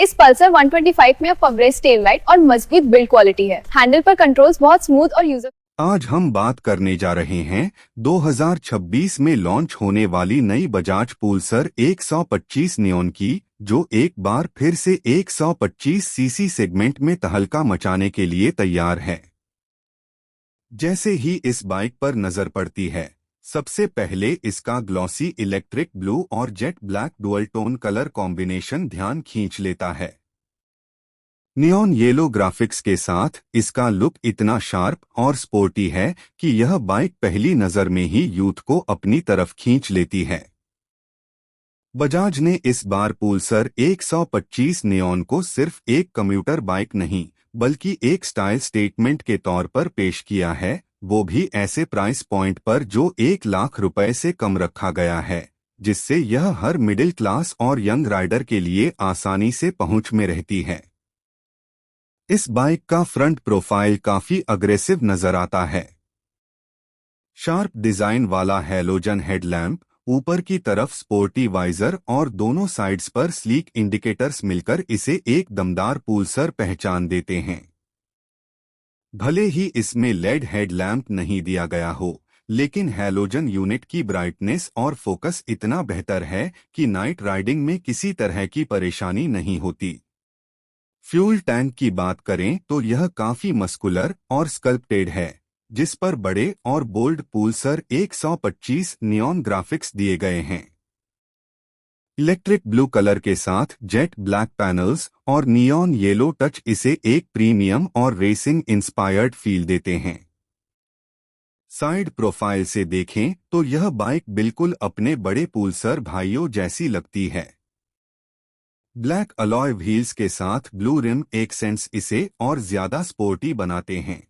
इस पल्सर 125 में फब्रेस tail light और मजबूत बिल्ड क्वालिटी है। हैंडल पर कंट्रोल्स बहुत स्मूथ और यूजर। आज हम बात करने जा रहे हैं 2026 में लॉन्च होने वाली नई बजाज पल्सर 125 नियॉन की, जो एक बार फिर से 125 सीसी सेगमेंट में तहलका मचाने के लिए तैयार है। जैसे ही इस बाइक पर नजर पड़ती है, सबसे पहले इसका ग्लॉसी इलेक्ट्रिक ब्लू और jet black dual tone colour combination ध्यान खींच लेता है। नियॉन येलो ग्राफिक्स के साथ इसका लुक इतना शार्प और स्पोर्टी है कि यह बाइक पहली नजर में ही यूथ को अपनी तरफ खींच लेती है। बजाज ने इस बार पल्सर 125 नियॉन को सिर्फ एक कम्यूटर बाइक नहीं, बल्कि एक स्टाइल स्टेटमेंट के तौर पर पेश किया है, वो भी ऐसे प्राइस पॉइंट पर जो 1 लाख रुपए से कम रखा गया है, जिससे यह हर मिडिल क्लास और यंग राइडर के लिए आसानी से पहुंच में रहती है। इस बाइक का फ्रंट प्रोफाइल काफी अग्रेसिव नजर आता है। शार्प डिजाइन वाला हैलोजन हेडलैम्प, ऊपर की तरफ स्पोर्टी वाइजर और दोनों साइड्स पर स्लीक इंडिकेटर्स मिलकर इसे एक दमदार पल्सर पहचान देते हैं। भले ही इसमें लेड हेडलैम्प नहीं दिया गया हो, लेकिन हैलोजन यूनिट की ब्राइटनेस और फोकस इतना बेहतर है कि नाइट राइडिंग में किसी तरह की परेशानी नहीं होती। फ्यूल टैंक की बात करें तो यह काफी मस्कुलर और स्कल्प्टेड है, जिस पर बड़े और बोल्ड पल्सर 125 नियॉन ग्राफिक्स दिए गए हैं। इलेक्ट्रिक ब्लू कलर के साथ जेट ब्लैक पैनल्स और नियॉन येलो टच इसे एक प्रीमियम और रेसिंग इंस्पायर्ड फील देते हैं। साइड प्रोफाइल से देखें तो यह बाइक बिल्कुल अपने बड़े पल्सर भाइयों जैसी लगती है। ब्लैक अलॉय व्हील्स के साथ ब्लू रिम एक्सेंट्स इसे और ज्यादा स्पोर्टी बनाते हैं।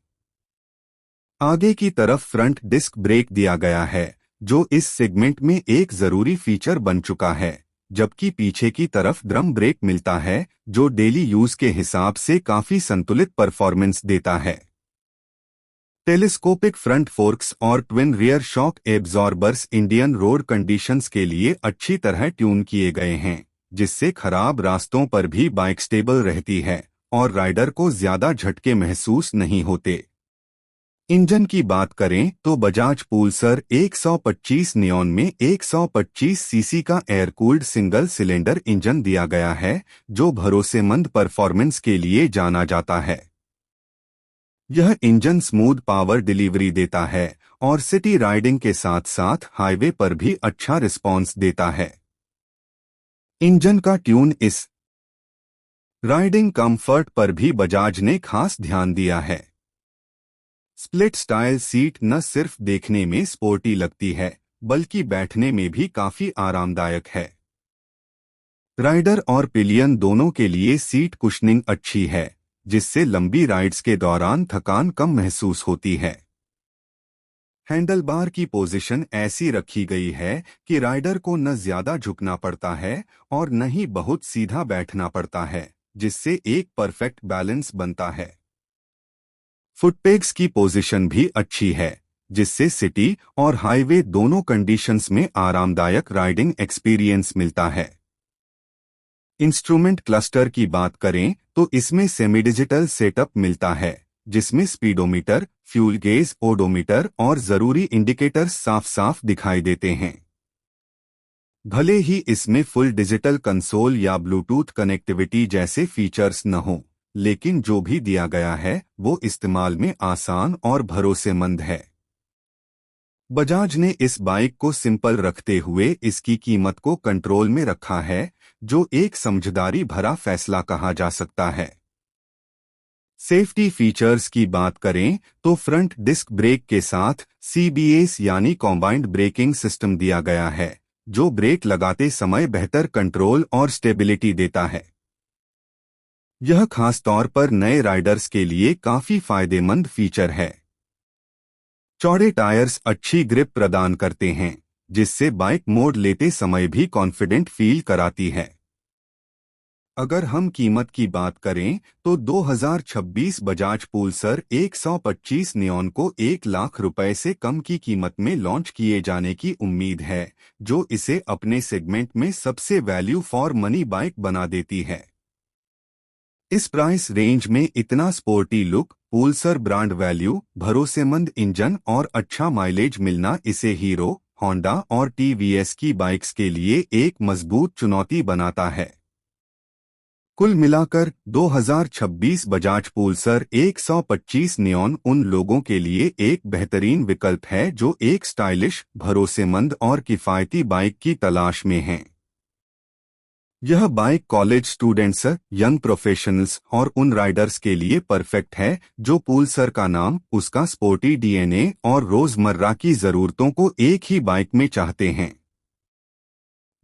आगे की तरफ फ्रंट डिस्क ब्रेक दिया गया है, जो इस सेगमेंट में एक जरूरी फीचर बन चुका है, जबकि पीछे की तरफ ड्रम ब्रेक मिलता है, जो डेली यूज के हिसाब से काफी संतुलित परफॉर्मेंस देता है। टेलीस्कोपिक फ्रंट फोर्क्स और twin rear shock absorbers Indian road conditions के लिए अच्छी तरह ट्यून किए गए हैं, जिससे खराब रास्तों पर भी बाइक स्टेबल रहती है और राइडर को ज्यादा झटके महसूस नहीं होते। इंजन की बात करें तो बजाज पल्सर 125 नियॉन में 125 सीसी का air cooled single cylinder engine दिया गया है, जो भरोसेमंद परफॉर्मेंस के लिए जाना जाता है। यह इंजन स्मूथ पावर डिलीवरी देता है और सिटी राइडिंग के साथ साथ हाईवे पर भी अच्छा रिस्पॉन्स देता है। इंजन का ट्यून इस राइडिंग कंफर्ट पर भी बजाज ने खास ध्यान दिया है। स्प्लिट स्टाइल सीट न सिर्फ देखने में स्पोर्टी लगती है, बल्कि बैठने में भी काफी आरामदायक है। राइडर और पिलियन दोनों के लिए सीट कुशनिंग अच्छी है, जिससे लंबी राइड्स के दौरान थकान कम महसूस होती है। हैंडलबार की पोजीशन ऐसी रखी गई है कि राइडर को न ज्यादा झुकना पड़ता है और न ही बहुत सीधा बैठना पड़ता है, जिससे एक परफेक्ट बैलेंस बनता है। फुटपेग्स की पोजीशन भी अच्छी है, जिससे सिटी और हाईवे दोनों कंडीशंस में आरामदायक राइडिंग एक्सपीरियंस मिलता है। इंस्ट्रूमेंट क्लस्टर की बात करें तो इसमें सेमी डिजिटल सेटअप मिलता है, जिसमें स्पीडोमीटर, फ्यूल गेज, ओडोमीटर और जरूरी इंडिकेटर्स साफ साफ दिखाई देते हैं। भले ही इसमें फुल डिजिटल कंसोल या ब्लूटूथ कनेक्टिविटी जैसे फीचर्स न हो, लेकिन जो भी दिया गया है वो इस्तेमाल में आसान और भरोसेमंद है। बजाज ने इस बाइक को सिंपल रखते हुए इसकी कीमत को कंट्रोल में रखा है, जो एक समझदारी भरा फैसला कहा जा सकता है। सेफ्टी फीचर्स की बात करें तो फ्रंट डिस्क ब्रेक के साथ CBS यानी कॉम्बाइंड ब्रेकिंग सिस्टम दिया गया है, जो ब्रेक लगाते समय बेहतर कंट्रोल और स्टेबिलिटी देता है। यह खासतौर पर नए राइडर्स के लिए काफी फायदेमंद फीचर है। चौड़े टायर्स अच्छी ग्रिप प्रदान करते हैं, जिससे बाइक मोड़ लेते समय भी कॉन्फिडेंट फील कराती है। अगर हम कीमत की बात करें तो 2026 बजाज पल्सर 125 नियॉन को 1 लाख रुपए से कम की कीमत में लॉन्च किए जाने की उम्मीद है, जो इसे अपने सेगमेंट में सबसे वैल्यू फॉर मनी बाइक बना देती है। इस प्राइस रेंज में इतना sporty look, Pulsar brand value, भरोसेमंद इंजन और अच्छा माइलेज मिलना इसे हीरो, होंडा और टीवीएस की बाइक्स के लिए एक मजबूत चुनौती बनाता है। कुल मिलाकर 2026 बजाज पल्सर 125 नियॉन उन लोगों के लिए एक बेहतरीन विकल्प है जो एक स्टाइलिश, भरोसेमंद और किफायती बाइक की तलाश में हैं। यह bike college students, young professionals और उन राइडर्स के लिए परफेक्ट है जो पल्सर का नाम, उसका स्पोर्टी डीएनए और रोजमर्रा की जरूरतों को एक ही बाइक में चाहते हैं।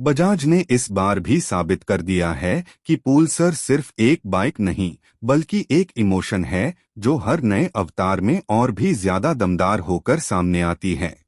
बजाज ने इस बार भी साबित कर दिया है कि पल्सर सिर्फ एक बाइक नहीं बल्कि एक इमोशन है जो हर नए अवतार में और भी ज्यादा दमदार होकर सामने आती है।